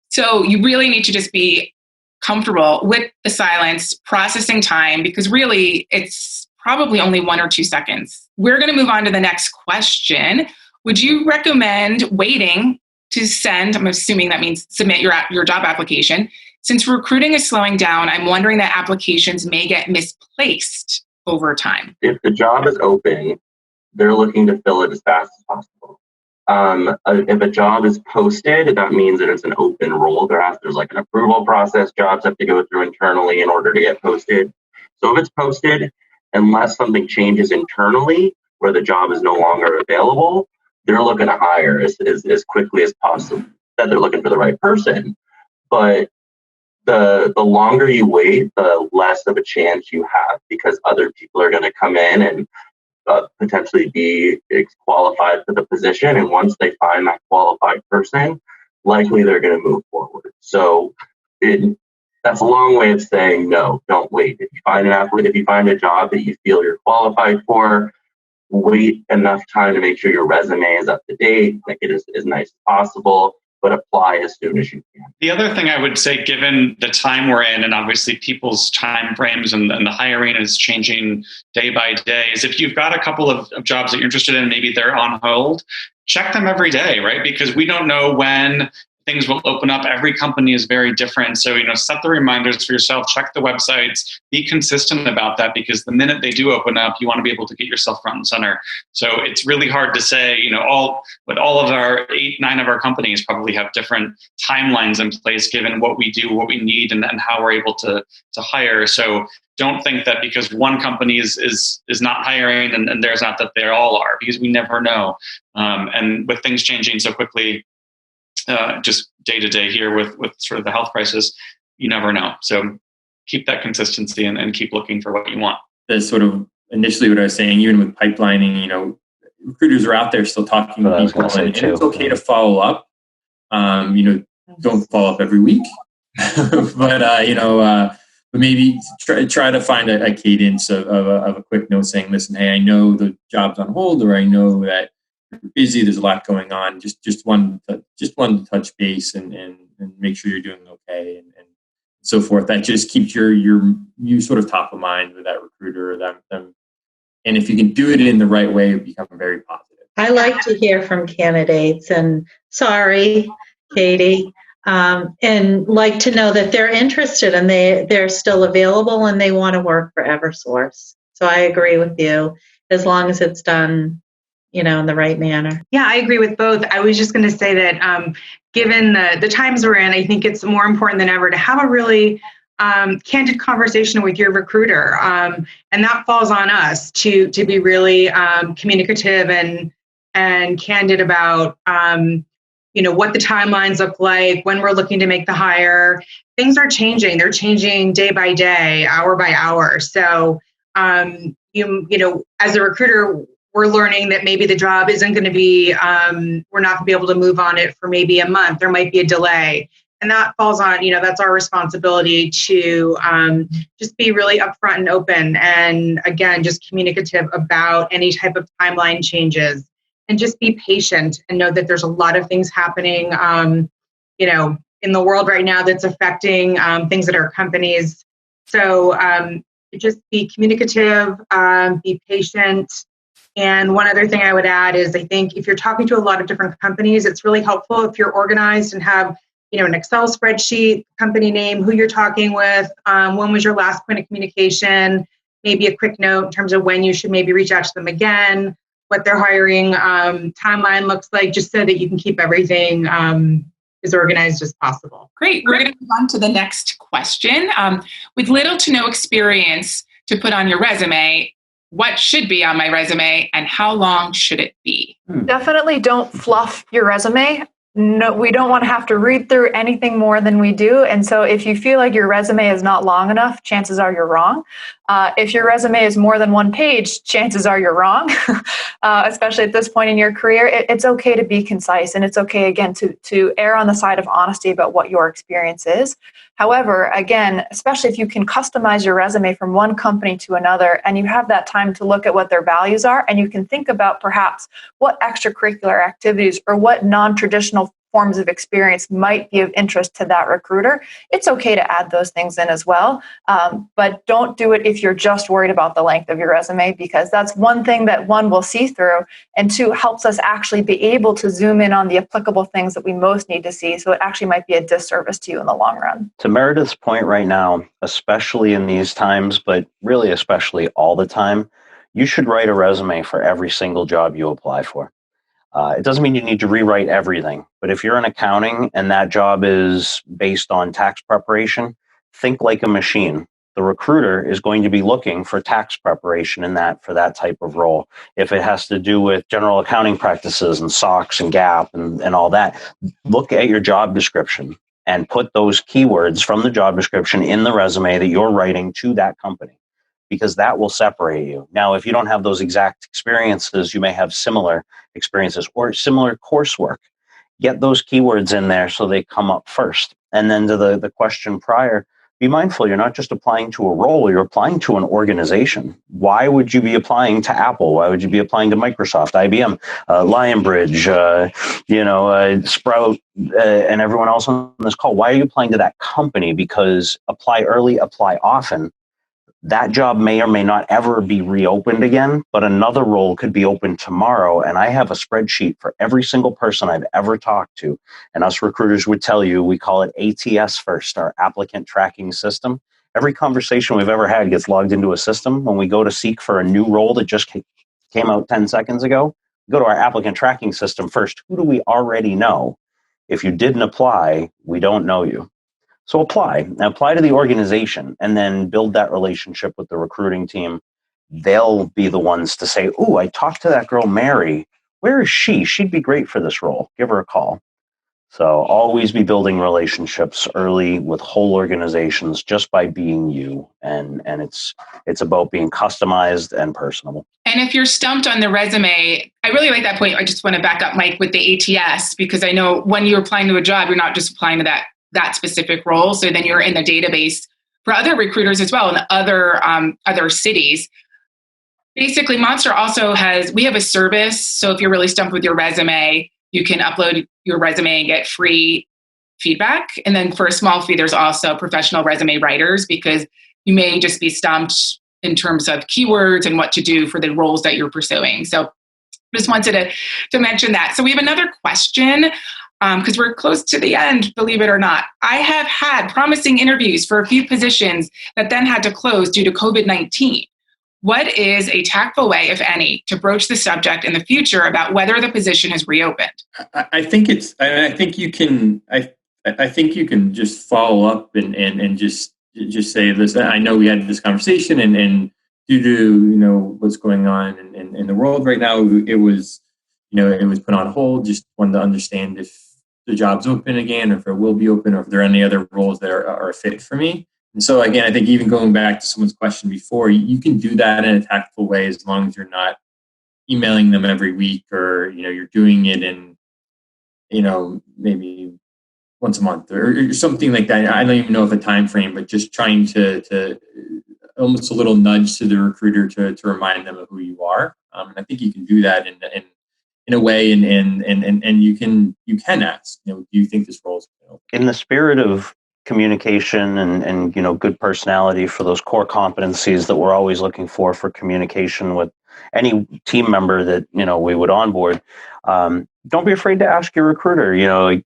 So you really need to just be comfortable with the silence, processing time, because really it's probably only 1 or 2 seconds. We're going to move on to the next question. Would you recommend waiting to send, I'm assuming that means submit your job application? Since recruiting is slowing down, I'm wondering that applications may get misplaced over time. If the job is open, they're looking to fill it as fast as possible. If a job is posted, that means that it's an open role. There's like an approval process. Jobs have to go through internally in order to get posted. So if it's posted, unless something changes internally where the job is no longer available, they're looking to hire as quickly as possible. That they're looking for the right person. But the longer you wait, the less of a chance you have, because other people are going to come in and potentially be qualified for the position. And once they find that qualified person, likely they're going to move forward. So that's a long way of saying no, don't wait. If you find a job that you feel you're qualified for, wait enough time to make sure your resume is up to date, make it as nice as possible, but apply as soon as you can. The other thing I would say, given the time we're in, and obviously people's time frames and the hiring is changing day by day, is if you've got a couple of jobs that you're interested in, maybe they're on hold, check them every day, right? Because we don't know when things will open up. Every company is very different. So, set the reminders for yourself, check the websites, be consistent about that, because the minute they do open up, you want to be able to get yourself front and center. So it's really hard to say, all of our 9 of our companies probably have different timelines in place, given what we do, what we need, and how we're able to hire. So don't think that because one company is not hiring and there's not, that they all are, because we never know. And with things changing so quickly, just day to day here with sort of the health crisis, you never know. So keep that consistency and keep looking for what you want. That's sort of initially what I was saying, even with pipelining, recruiters are out there still talking to people, and it's okay to follow up. Don't follow up every week, but maybe try to find a cadence of a quick note saying, listen, hey, I know the job's on hold, or I know that you're busy, there's a lot going on. Just one to touch base and make sure you're doing okay and so forth. That just keeps you sort of top of mind with that recruiter or them. And if you can do it in the right way, it becomes very positive. I like to hear from candidates, and sorry, Katie, and like to know that they're interested and they're still available and they want to work for Eversource. So I agree with you, as long as it's done in the right manner. Yeah, I agree with both. I was just going to say that given the times we're in, I think it's more important than ever to have a really candid conversation with your recruiter. And that falls on us to be really communicative and candid about what the timelines look like, when we're looking to make the hire. Things are changing. They're changing day by day, hour by hour. So as a recruiter, we're learning that maybe the job isn't going to be, we're not going to be able to move on it for maybe a month. There might be a delay. And that falls on, that's our responsibility to just be really upfront and open. And again, just communicative about any type of timeline changes, and just be patient and know that there's a lot of things happening, in the world right now that's affecting things at our companies. So just be communicative, be patient. And one other thing I would add is, I think if you're talking to a lot of different companies, it's really helpful if you're organized and have, an Excel spreadsheet, company name, who you're talking with, when was your last point of communication, maybe a quick note in terms of when you should maybe reach out to them again, what their hiring timeline looks like, just so that you can keep everything as organized as possible. Great. We're going to move on to the next question. With little to no experience to put on your resume, what should be on my resume and how long should it be? Definitely don't fluff your resume. no, we don't want to have to read through anything more than we do. And so if you feel like your resume is not long enough, chances are you're wrong. If your resume is more than one page, chances are you're wrong, especially at this point in your career. It's okay to be concise, and it's okay, again, to err on the side of honesty about what your experience is. However, again, especially if you can customize your resume from one company to another, and you have that time to look at what their values are, and you can think about perhaps what extracurricular activities or what non-traditional forms of experience might be of interest to that recruiter, it's okay to add those things in as well. But don't do it if you're just worried about the length of your resume, because that's one thing that, one, will see through, and two, helps us actually be able to zoom in on the applicable things that we most need to see. So it actually might be a disservice to you in the long run. To Meredith's point right now, especially in these times, but really especially all the time, you should write a resume for every single job you apply for. It doesn't mean you need to rewrite everything, but if you're in accounting and that job is based on tax preparation, think like a machine. The recruiter is going to be looking for tax preparation in that for that type of role. If it has to do with general accounting practices and SOX and GAAP and all that, look at your job description and put those keywords from the job description in the resume that you're writing to that company, because that will separate you. Now, if you don't have those exact experiences, you may have similar experiences or similar coursework. Get those keywords in there so they come up first. And then to the question prior, be mindful, you're not just applying to a role, you're applying to an organization. Why would you be applying to Apple? Why would you be applying to Microsoft, IBM, Lionbridge, Sprout, and everyone else on this call? Why are you applying to that company? Because apply early, apply often. That job may or may not ever be reopened again, but another role could be open tomorrow. And I have a spreadsheet for every single person I've ever talked to. And us recruiters would tell you, we call it ATS first, our applicant tracking system. Every conversation we've ever had gets logged into a system. When we go to seek for a new role that just came out 10 seconds ago, we go to our applicant tracking system first. Who do we already know? If you didn't apply, we don't know you. So apply to the organization, and then build that relationship with the recruiting team. They'll be the ones to say, "Oh, I talked to that girl, Mary. Where is she? She'd be great for this role. Give her a call." So always be building relationships early with whole organizations just by being you. And it's about being customized and personable. And if you're stumped on the resume, I really like that point. I just want to back up, Mike, with the ATS, because I know when you're applying to a job, you're not just applying to that specific role. So then you're in the database for other recruiters as well in other cities. Basically, Monster also we have a service. So if you're really stumped with your resume, you can upload your resume and get free feedback. And then for a small fee, there's also professional resume writers, because you may just be stumped in terms of keywords and what to do for the roles that you're pursuing. So just wanted to mention that. So we have another question, because we're close to the end, believe it or not. I have had promising interviews for a few positions that then had to close due to COVID-19. What is a tactful way, if any, to broach the subject in the future about whether the position is reopened? I think you can just follow up and just say, listen, I know we had this conversation, and due to what's going on in the world right now, it was put on hold. Just wanted to understand if the job's open again, or if it will be open, or if there are any other roles that are a fit for me. And so again, I think even going back to someone's question before, you can do that in a tactful way, as long as you're not emailing them every week, or you're doing it in maybe once a month or something like that. I don't even know of a time frame, but just trying to almost a little nudge to the recruiter to remind them of who you are. And I think you can do that in a way, and you can ask, do you think this role is open? In the spirit of communication and good personality for those core competencies that we're always looking for communication with any team member that we would onboard, don't be afraid to ask your recruiter.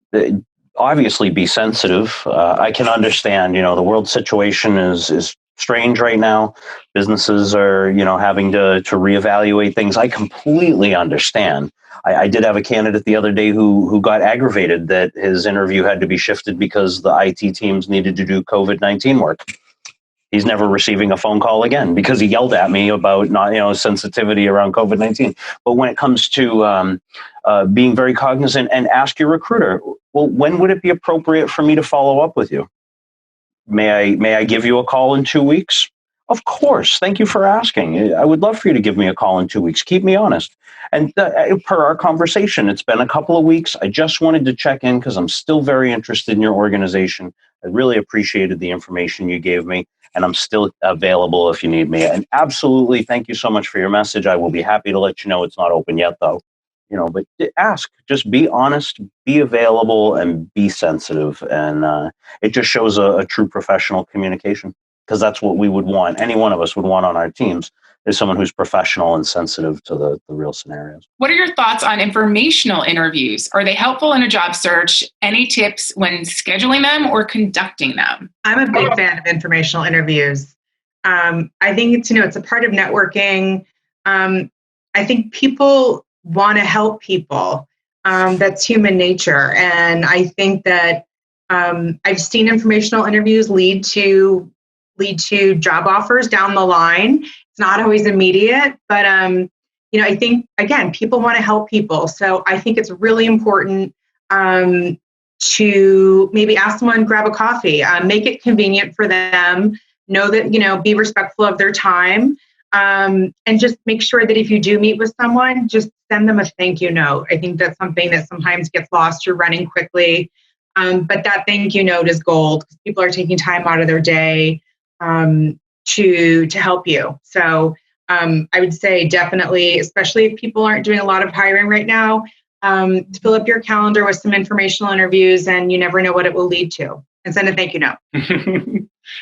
Obviously be sensitive. I can understand the world situation is strange right now. Businesses are having to reevaluate things. I completely understand. I did have a candidate the other day who got aggravated that his interview had to be shifted because the IT teams needed to do COVID-19 work. He's never receiving a phone call again because he yelled at me about not sensitivity around COVID-19. But when it comes to being very cognizant, and ask your recruiter, well, when would it be appropriate for me to follow up with you? May I give you a call in 2 weeks? Of course. Thank you for asking. I would love for you to give me a call in 2 weeks. Keep me honest. And per our conversation, it's been a couple of weeks. I just wanted to check in because I'm still very interested in your organization. I really appreciated the information you gave me, and I'm still available if you need me. And absolutely, thank you so much for your message. I will be happy to let you know it's not open yet, though. But ask, just be honest, be available, and be sensitive. And it just shows a true professional communication, because that's what we would want. Any one of us would want on our teams is someone who's professional and sensitive to the real scenarios. What are your thoughts on informational interviews? Are they helpful in a job search? Any tips when scheduling them or conducting them? I'm a big fan of informational interviews. I think it's a part of networking. I think people want to help people. That's human nature. And I think that I've seen informational interviews lead to job offers down the line. It's not always immediate, but I think, again, people want to help people. So I think it's really important to maybe ask someone, grab a coffee, make it convenient for them, know that, be respectful of their time, and just make sure that if you do meet with someone, just send them a thank you note. I think that's something that sometimes gets lost. You're running quickly. But that thank you note is gold, because people are taking time out of their day to help you. So I would say definitely, especially if people aren't doing a lot of hiring right now, fill up your calendar with some informational interviews, and you never know what it will lead to. And send a thank you note.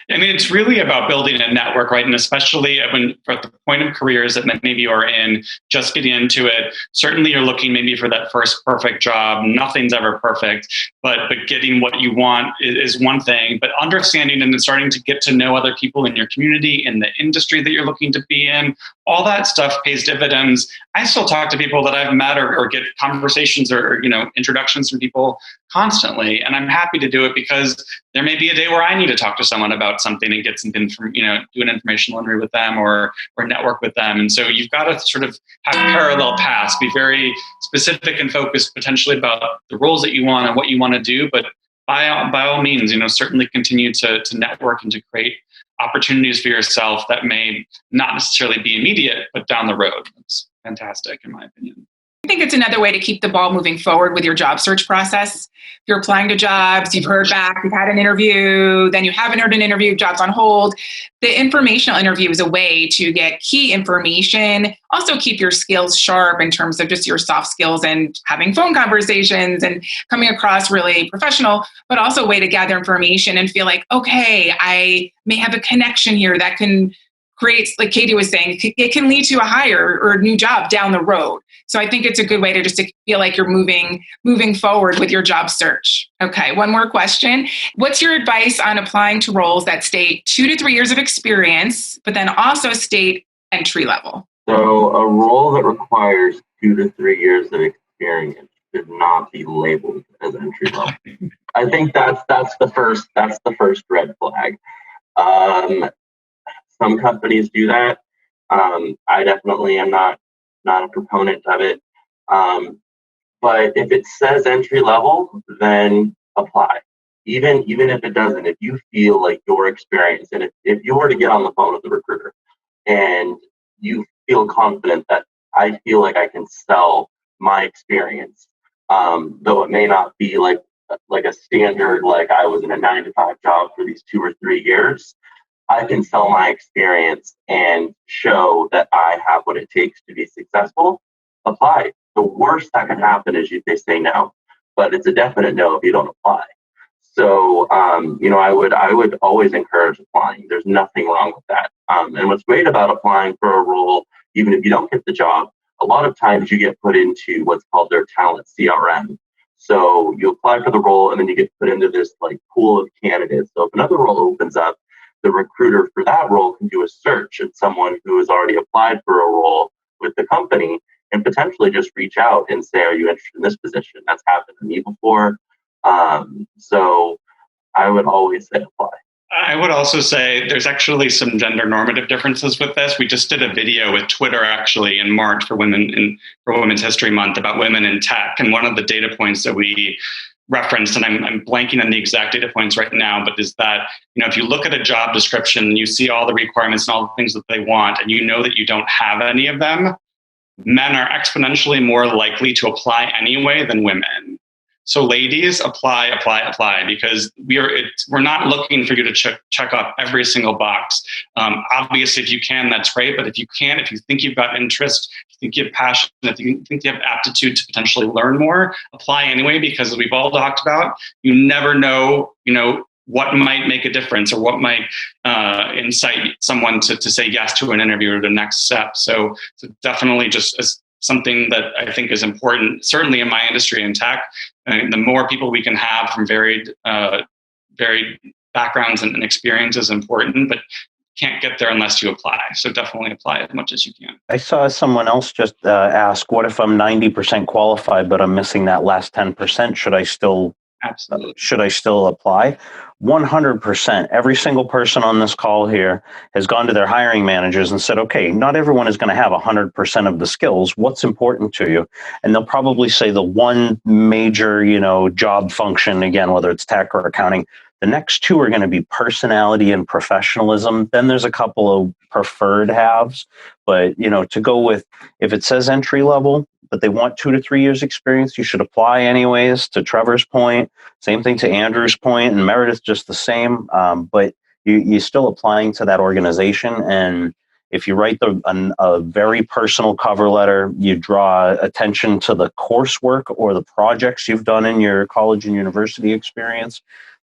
And it's really about building a network, right? And especially when at the point of careers that many of you are in, just getting into it. Certainly you're looking maybe for that first perfect job. Nothing's ever perfect, but getting what you want is one thing. But understanding and then starting to get to know other people in your community, in the industry that you're looking to be in, all that stuff pays dividends. I still talk to people that I've met or get conversations or introductions from people constantly. And I'm happy to do it because there may be a day where I need to talk to someone about something and get something from, do an informational interview with them or network with them. And so you've got to sort of have parallel paths, be very specific and focused potentially about the roles that you want and what you want to do. But by all means, certainly continue to network and to create opportunities for yourself that may not necessarily be immediate, but down the road. That's fantastic, in my opinion. I think it's another way to keep the ball moving forward with your job search process. If you're applying to jobs, you've heard back, you've had an interview, then you haven't heard an interview, job's on hold. The informational interview is a way to get key information, also keep your skills sharp in terms of just your soft skills and having phone conversations and coming across really professional, but also a way to gather information and feel like, okay, I may have a connection here that can create, like Katie was saying, it can lead to a hire or a new job down the road. So I think it's a good way to feel like you're moving forward with your job search. Okay, one more question. What's your advice on applying to roles that state 2 to 3 years of experience, but then also state entry level? So a role that requires 2 to 3 years of experience should not be labeled as entry level. I think that's the first red flag. Some companies do that. I definitely am not a proponent of it. But if it says entry level, then apply. Even if it doesn't, if you feel like your experience, and if you were to get on the phone with the recruiter and you feel confident that I feel like I can sell my experience, though it may not be like a standard, like I was in a 9-to-5 job for these 2 or 3 years, I can sell my experience and show that I have what it takes to be successful. Apply. The worst that can happen is they say no, but it's a definite no if you don't apply. So, I would always encourage applying. There's nothing wrong with that. And what's great about applying for a role, even if you don't get the job, a lot of times you get put into what's called their talent CRM. So you apply for the role and then you get put into this pool of candidates. So if another role opens up, the recruiter for that role can do a search at someone who has already applied for a role with the company and potentially just reach out and say, are you interested in this position? That's happened to me before. So I would always say apply. I would also say there's actually some gender normative differences with this. We just did a video with Twitter actually in March for Women's History Month about women in tech. And one of the data points that we referenced, and I'm blanking on the exact data points right now, but is that, if you look at a job description, you see all the requirements and all the things that they want, and you know that you don't have any of them, men are exponentially more likely to apply anyway than women. So ladies, apply, because we're not looking for you to check off every single box. Obviously, if you can, that's great. But if you can't, if you think you've got interest, if you think you have passion, if you think you have aptitude to potentially learn more, apply anyway, because as we've all talked about, you never know, what might make a difference or what might incite someone to say yes to an interview or the next step. So definitely just something that I think is important, certainly in my industry in tech. The more people we can have from varied backgrounds and experiences is important, but can't get there unless you apply. So definitely apply as much as you can. I saw someone else just ask, what if I'm 90% qualified, but I'm missing that last 10%? Should I still apply? 100%. Every single person on this call here has gone to their hiring managers and said, okay, not everyone is going to have 100% of the skills. What's important to you? And they'll probably say the one major, job function, again, whether it's tech or accounting. The next two are going to be personality and professionalism. Then there's a couple of preferred halves. But, to go with, if it says entry level, but they want 2 to 3 years experience, you should apply anyways, to Trevor's point. Same thing to Andrew's point, and Meredith just the same. But you're still applying to that organization. And if you write a very personal cover letter, you draw attention to the coursework or the projects you've done in your college and university experience.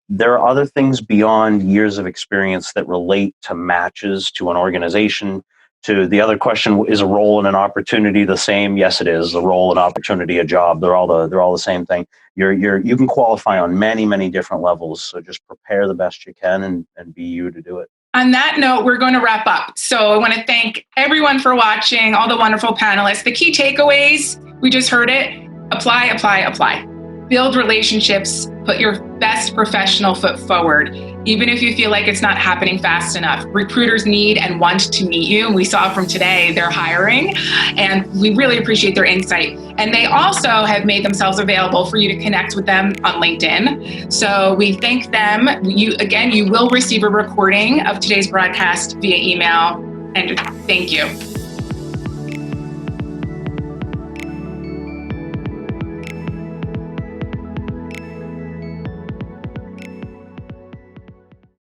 There are other things beyond years of experience that relate to matches to an organization. To the other question, is a role and an opportunity the same? Yes, it is. A role, an opportunity, a job. They're all the same thing. You can qualify on many, many different levels. So just prepare the best you can and be you to do it. On that note, we're going to wrap up. So I want to thank everyone for watching, all the wonderful panelists. The key takeaways, we just heard it. Apply. Build relationships. Put your best professional foot forward, even if you feel like it's not happening fast enough. Recruiters need and want to meet you. And we saw from today, they're hiring, and we really appreciate their insight. And they also have made themselves available for you to connect with them on LinkedIn. So we thank them. You will receive a recording of today's broadcast via email. And thank you.